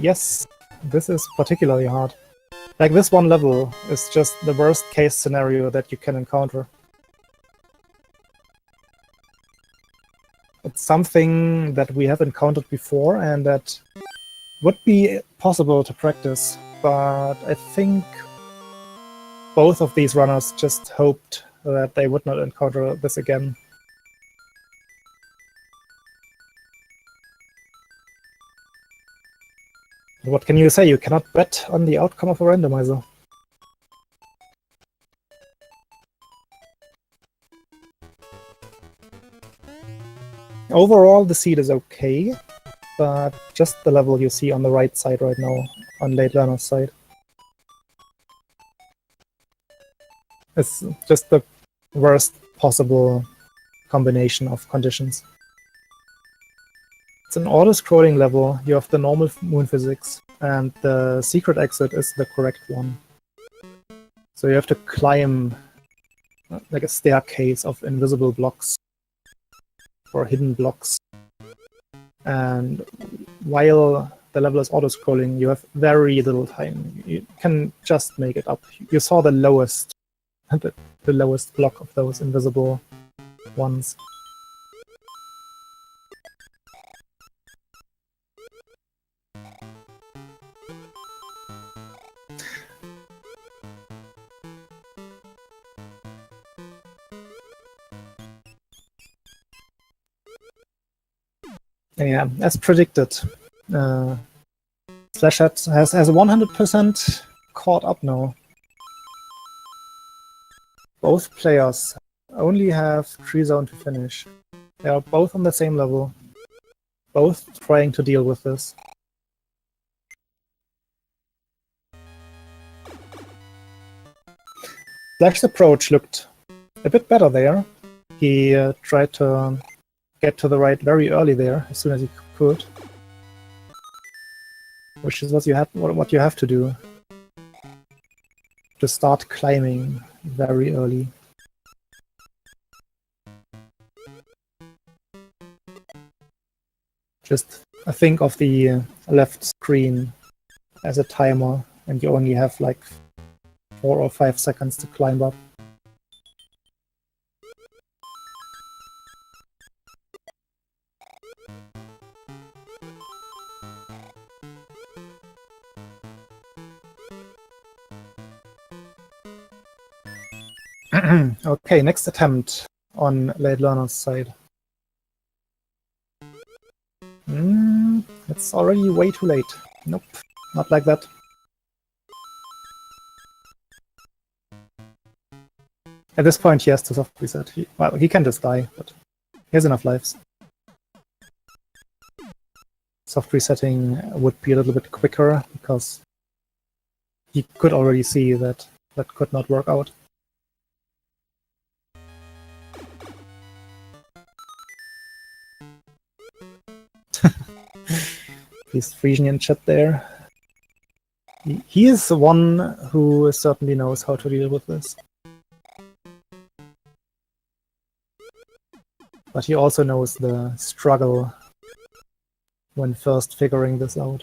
yes, this is particularly hard. Like, this one level is just the worst case scenario that you can encounter. It's something that we have encountered before and that would be possible to practice, but I think both of these runners just hoped that they would not encounter this again. What can you say? You cannot bet on the outcome of a randomizer. Overall, the seed is okay, but just the level you see on the right side right now, on LateLearner's side. It's just the worst possible combination of conditions. It's an auto-scrolling level, you have the normal moon physics, and the secret exit is the correct one. So you have to climb like a staircase of invisible blocks or hidden blocks. And while the level is auto-scrolling, you have very little time. You can just make it up. You saw the lowest, the lowest block of those invisible ones. Yeah, as predicted, Slashhead has 100% caught up now. Both players only have Tree Zone to finish. They are both on the same level, both trying to deal with this. Slash's approach looked a bit better there. He tried to get to the right very early there, as soon as he could. Which is what you have to do. To start climbing very early. Just think of the left screen as a timer, and you only have like 4 or 5 seconds to climb up. Okay, next attempt on LateLearner's side. It's already way too late. Nope, not like that. At this point, he has to soft reset. Well, he can just die, but he has enough lives. Soft resetting would be a little bit quicker, because he could already see that that could not work out. Please, Frisian chat there. He is the one who certainly knows how to deal with this. But he also knows the struggle when first figuring this out.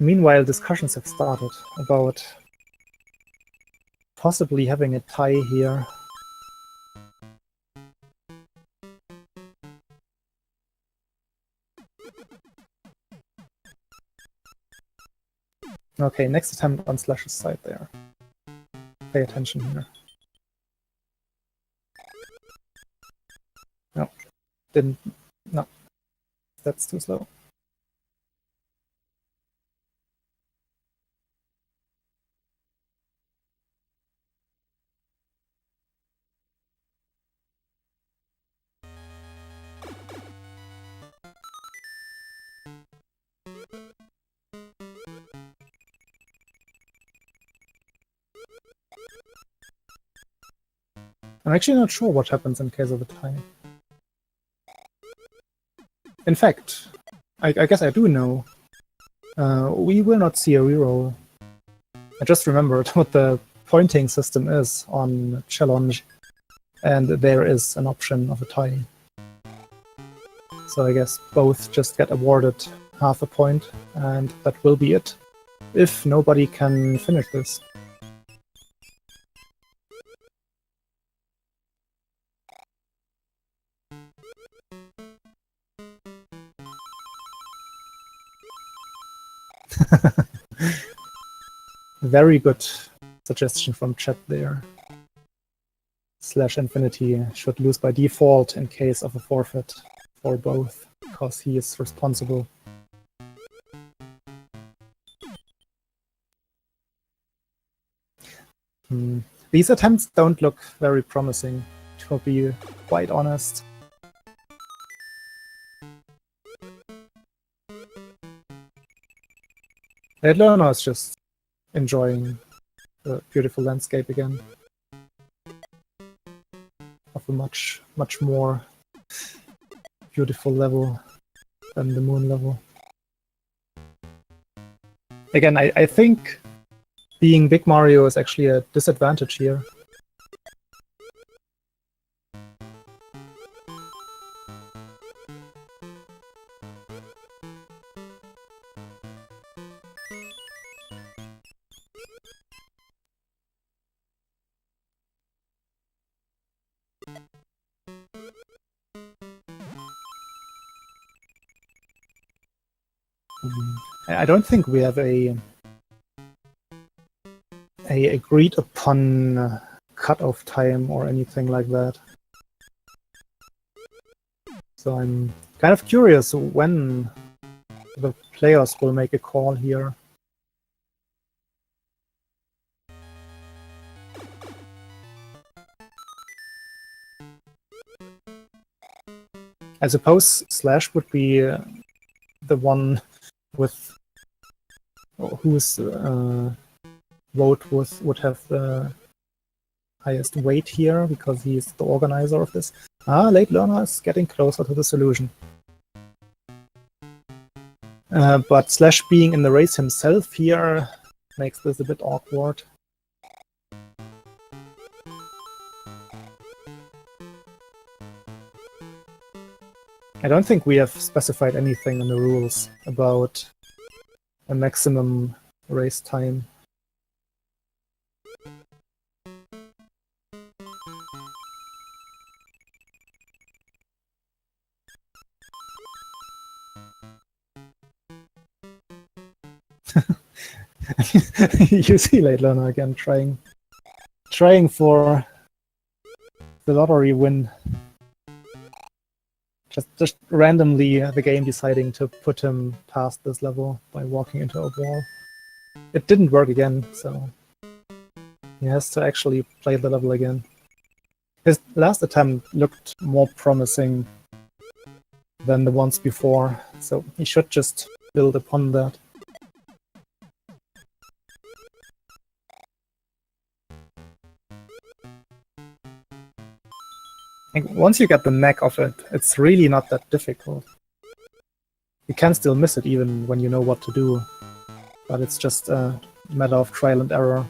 Meanwhile, discussions have started about possibly having a tie here. Okay, next attempt on Slash's side there. Pay attention here. No, didn't. No, that's too slow. I'm actually not sure what happens in case of a tie. In fact, I guess I do know. We will not see a reroll. I just remembered what the pointing system is on challenge, and there is an option of a tie. So I guess both just get awarded half a point, and that will be it, if nobody can finish this. Very good suggestion from chat there. /infinity should lose by default in case of a forfeit for both, because he is responsible. These attempts don't look very promising, to be quite honest. LateLearner is just enjoying the beautiful landscape again. Of a much more beautiful level than the moon level. Again, I think being Big Mario is actually a disadvantage here. I don't think we have a agreed upon cutoff time or anything like that. So I'm kind of curious when the players will make a call here. I suppose Slash would be the one with whose vote would have the highest weight here, because he's the organizer of this. LateLearner is getting closer to the solution. But Slash being in the race himself here makes this a bit awkward. I don't think we have specified anything in the rules about a maximum race time. You see LateLearner again trying for the lottery win. Just randomly the game deciding to put him past this level by walking into a wall. It didn't work again, so he has to actually play the level again. His last attempt looked more promising than the ones before, so he should just build upon that. Once you get the knack of it, it's really not that difficult. You can still miss it even when you know what to do, but it's just a matter of trial and error.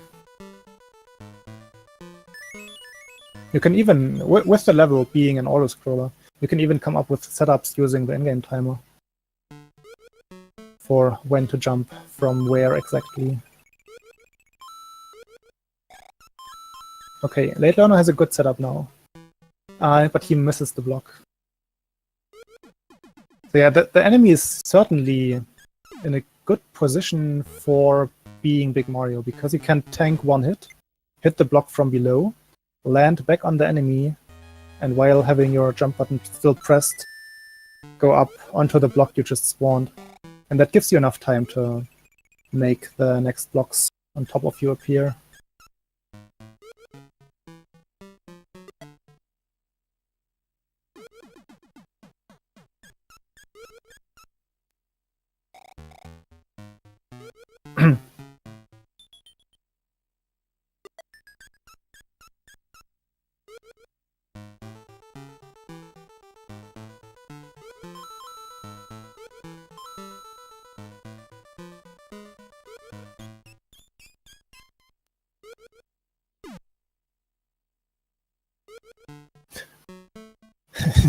You can even, with the level being an auto-scroller, you can even come up with setups using the in-game timer for when to jump from where exactly. Okay, LateLearner has a good setup now. But he misses the block. So yeah, the enemy is certainly in a good position for being Big Mario, because you can tank one hit the block from below, land back on the enemy, and while having your jump button still pressed, go up onto the block you just spawned. And that gives you enough time to make the next blocks on top of you appear.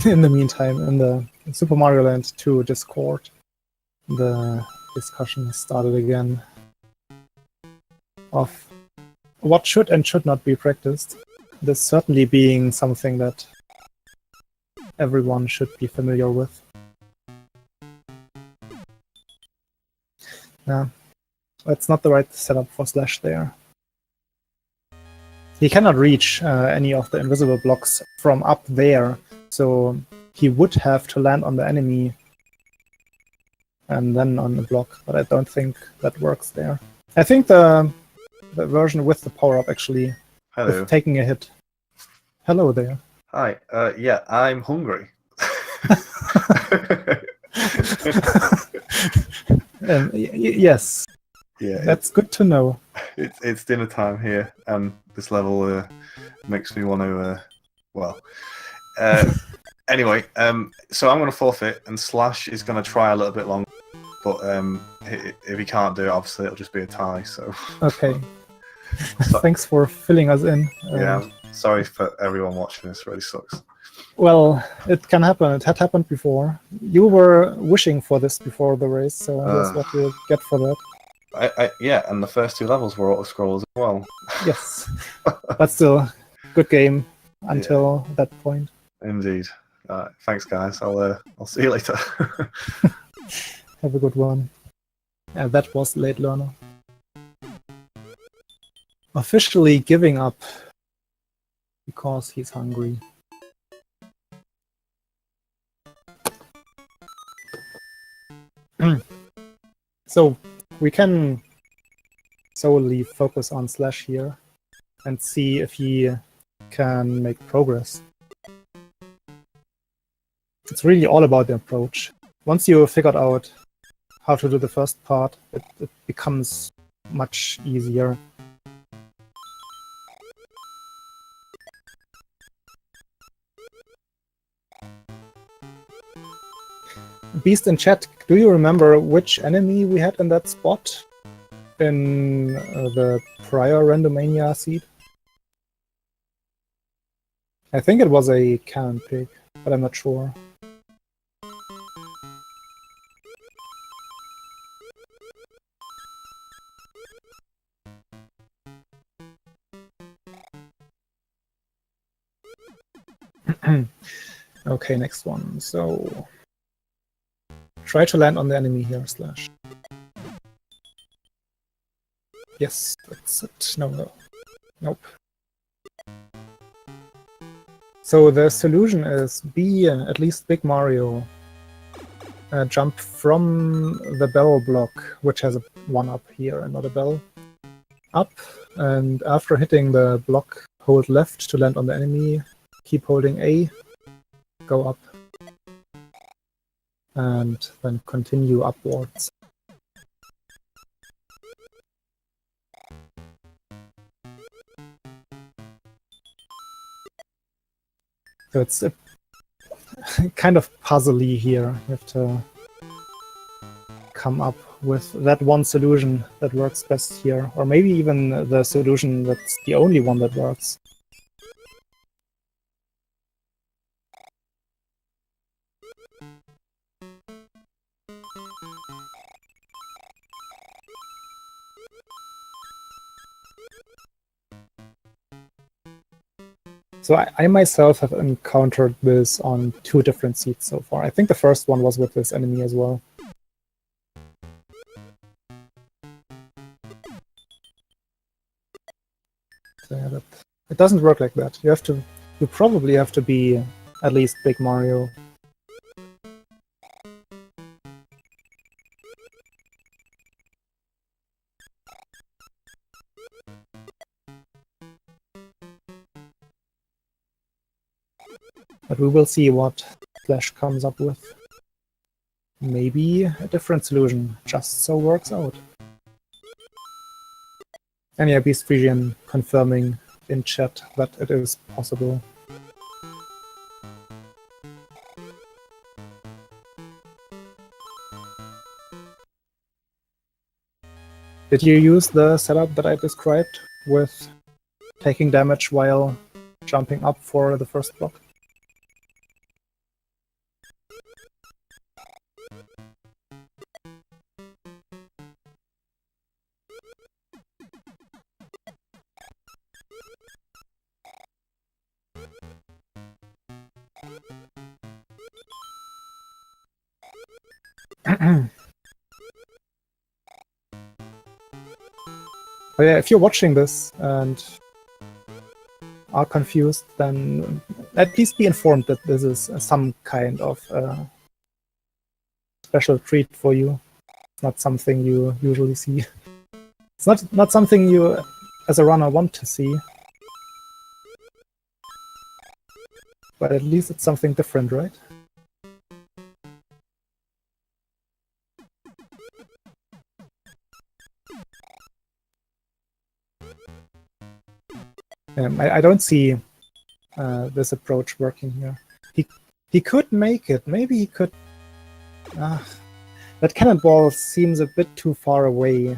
in the meantime, in the Super Mario Land 2 Discord, the discussion has started again of what should and should not be practiced. This certainly being something that everyone should be familiar with. Yeah, that's not the right setup for Slash there. He cannot reach any of the invisible blocks from up there, so he would have to land on the enemy and then on the block, but I don't think that works there. I think the version with the power-up actually, Hello. with taking a hit. Hello there. Hi. Yeah, I'm hungry. Yes. Yeah, that's good to know. It's dinner time here, and this level makes me want to. Anyway, so I'm going to forfeit, and Slash is going to try a little bit longer. But if he can't do it, obviously it'll just be a tie. So okay. Thanks for filling us in. Yeah, sorry for everyone watching. This really sucks. Well, it can happen. It had happened before. You were wishing for this before the race, so that's what you get for that. Yeah, and the first 2 levels were auto scrollers as well. Yes, but still, good game until that point. Indeed. Thanks, guys. I'll see you later. Have a good one. And that was LateLearner. Officially giving up because he's hungry. So we can solely focus on Slash here and see if he can make progress. It's really all about the approach. Once you figured out how to do the first part, it becomes much easier. Beast in chat, do you remember which enemy we had in that spot in the prior Randomania seed? I think it was a cannon pig, but I'm not sure. Okay, next one. So try to land on the enemy here, Slash. Yes, that's it. No. Nope. So the solution is be at least Big Mario. Jump from the bell block, which has a 1-up here and not a bell. Up, and after hitting the block, hold left to land on the enemy. Keep holding A, go up, and then continue upwards. So it's a kind of puzzly here. You have to come up with that one solution that works best here, or maybe even the solution that's the only one that works. So I myself have encountered this on 2 different seeds so far. I think the first one was with this enemy as well. So yeah, it doesn't work like that. You probably have to be at least Big Mario. But we will see what Slash comes up with. Maybe a different solution just so works out. And yeah, Beast Frisian confirming in chat that it is possible. Did you use the setup that I described with taking damage while jumping up for the first block? But yeah, if you're watching this and are confused, then at least be informed that this is some kind of special treat for you. It's not something you usually see. It's not something you, as a runner, want to see. But at least it's something different, right? I don't see this approach working here. He could make it. Maybe he could. That cannonball seems a bit too far away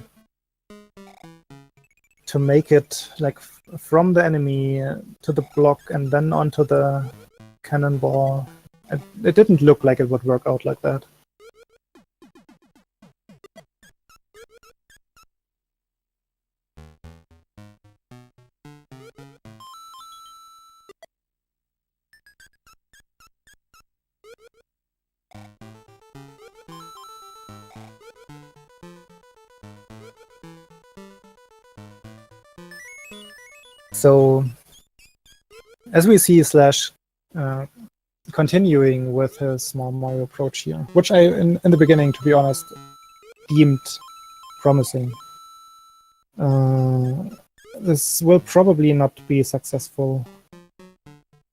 to make it like from the enemy to the block and then onto the cannonball. It didn't look like it would work out like that. So, as we see Slash continuing with his small Mario approach here, which I, in the beginning, to be honest, deemed promising. This will probably not be successful.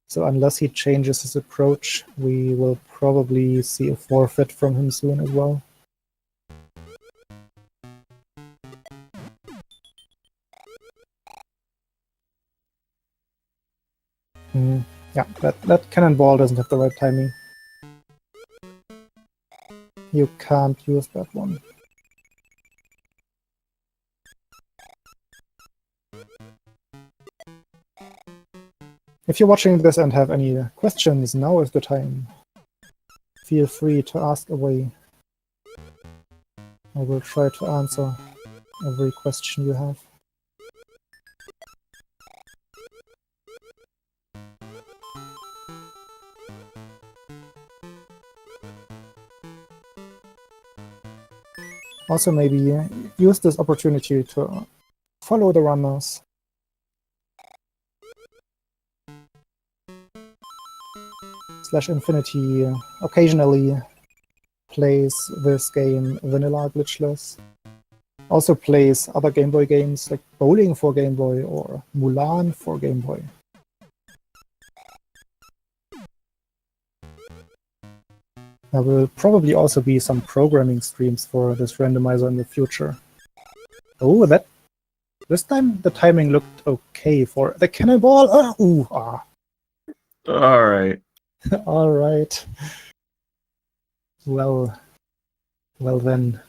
So unless he changes his approach, we will probably see a forfeit from him soon as well. Yeah, that cannonball doesn't have the right timing. You can't use that one. If you're watching this and have any questions, now is the time. Feel free to ask away. I will try to answer every question you have. Also, maybe use this opportunity to follow the runners. slashinfty occasionally plays this game vanilla glitchless. Also plays other Game Boy games like Bowling for Game Boy or Mulan for Game Boy. There will probably also be some programming streams for this randomizer in the future. Oh, this time the timing looked okay for the cannonball. All right. All right. Well then.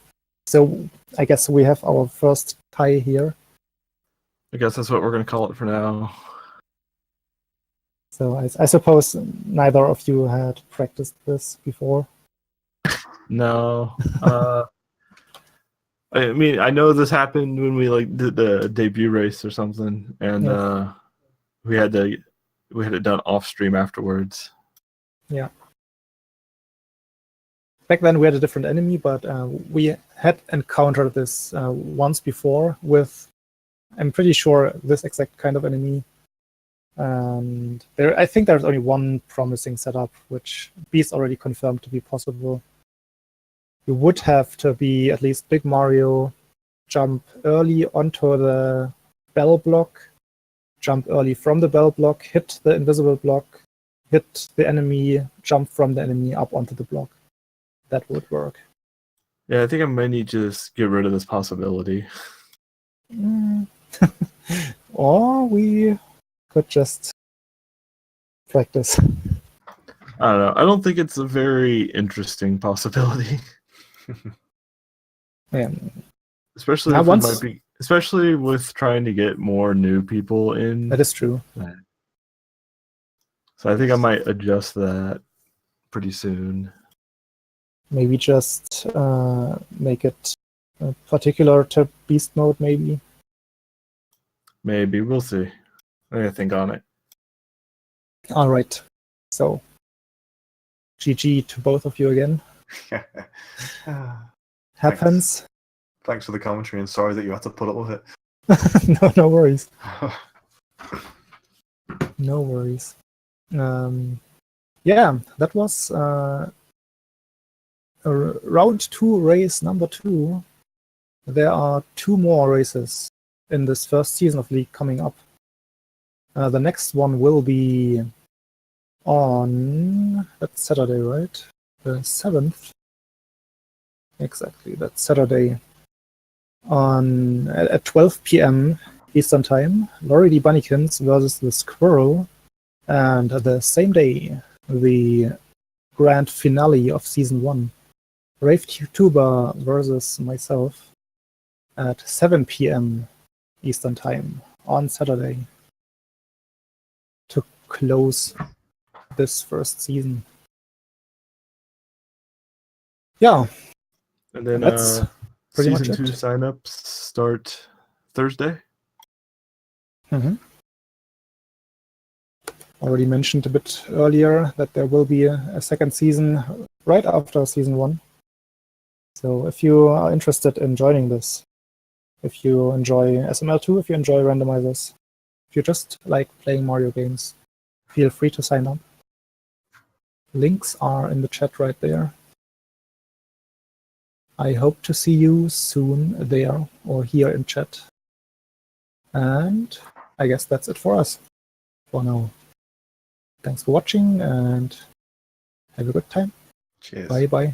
So I guess we have our first tie here. I guess that's what we're going to call it for now. So I suppose neither of you had practiced this before. No. I mean, I know this happened when we did the debut race or something, and Yeah. we had it done off stream afterwards. Yeah. Back then we had a different enemy, but we had encountered this once before with, I'm pretty sure, this exact kind of enemy. And I think there's only one promising setup, which Beast already confirmed to be possible. You would have to be at least Big Mario, jump early onto the bell block, jump early from the bell block, hit the invisible block, hit the enemy, jump from the enemy up onto the block. That would work. Yeah, I think I might need to just get rid of this possibility. Or we could just practice. I don't know. I don't think it's a very interesting possibility. Especially if especially with trying to get more new people in. That is true. So I think I might adjust that pretty soon. Maybe just make it particular to Beast mode, maybe. Maybe. We'll see. I gotta think on it. All right. So, GG to both of you again. Happens. Thanks for the commentary, and sorry that you had to put up with it. No worries. No worries. Yeah, that was round 2, race number 2. There are 2 more races in this first season of League coming up. The next one will be on, that's Saturday, right? The 7th. Exactly, that's Saturday. At 12 p.m. Eastern Time, Laurie D. Bunnykins versus the Squirrel. And the same day, the grand finale of Season 1. Rave Tuber versus myself at 7 p.m. Eastern Time on Saturday to close this first season. Yeah. And then That's pretty much season 2 it. signups start Thursday. Already mentioned a bit earlier that there will be a second season right after Season 1. So if you are interested in joining this, if you enjoy SML2, if you enjoy randomizers, if you just like playing Mario games, feel free to sign up. Links are in the chat right there. I hope to see you soon there or here in chat. And I guess that's it for us for now. Thanks for watching and have a good time. Cheers. Bye-bye.